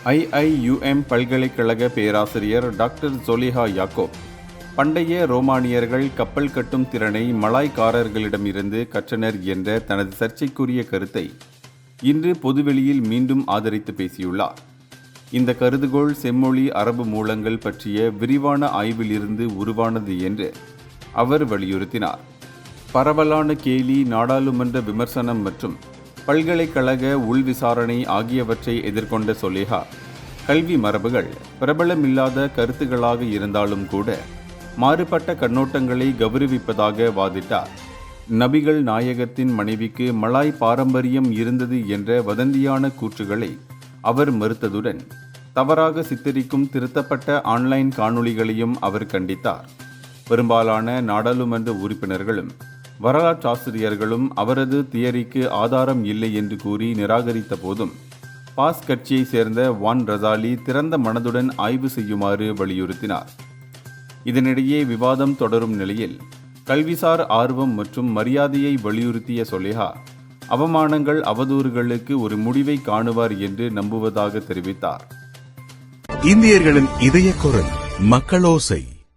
IIUM பல்கலைக்கழக பேராசிரியர் doctor ஜொலிஹா Yakob பண்டைய ரோமானியர்கள் கப்பல் கட்டும் திறனை மலாய்க்காரர்களிடமிருந்து கற்றனர் என்ற தனது சர்ச்சைக்குரிய கருத்தை இன்று பொதுவெளியில் மீண்டும் ஆதரித்து பேசியுள்ளார். இந்த கருதுகோள் செம்மொழி அரபு மூலங்கள் பற்றிய விரிவான ஆய்விலிருந்து உருவானது என்று அவர் வலியுறுத்தினார். பரவலான கேலி, நாடாளுமன்ற விமர்சனம் மற்றும் பல்கலைக்கழக உள்விசாரணை ஆகியவற்றை எதிர்கொண்ட சொலிஹா, கல்வி மரபுகள் பிரபலமில்லாத கருத்துகளாக இருந்தாலும் கூட மாறுபட்ட கண்ணோட்டங்களை கௌரவிப்பதாக வாதிட்டார். நபிகள் நாயகத்தின் மனைவிக்கு மலாய் பாரம்பரியம் இருந்தது என்ற வதந்தியான கூற்றுகளை அவர் மறுத்ததுடன் தவறாக சித்தரிக்கும் திருத்தப்பட்ட ஆன்லைன் காணொளிகளையும் அவர் கண்டித்தார். பெரும்பாலான நாடாளுமன்ற உறுப்பினர்களும் வரலாற்றாசிரியர்களும் அவரது தியரிக்கு ஆதாரம் இல்லை என்று கூறி நிராகரித்த போதும் பாஸ் கட்சியை சேர்ந்த வான் ரசாலி திறந்த மனதுடன் ஆய்வு செய்யுமாறு வலியுறுத்தினார். இதனிடையே விவாதம் தொடரும் நிலையில் கல்விசார் ஆர்வம் மற்றும் மரியாதையை வலியுறுத்திய சொலிஹா, அவமானங்கள், அவதூறுகளுக்கு ஒரு முடிவை காணுவார் என்று நம்புவதாக தெரிவித்தார். இந்தியர்களின் இதய குரல் மக்களோசை.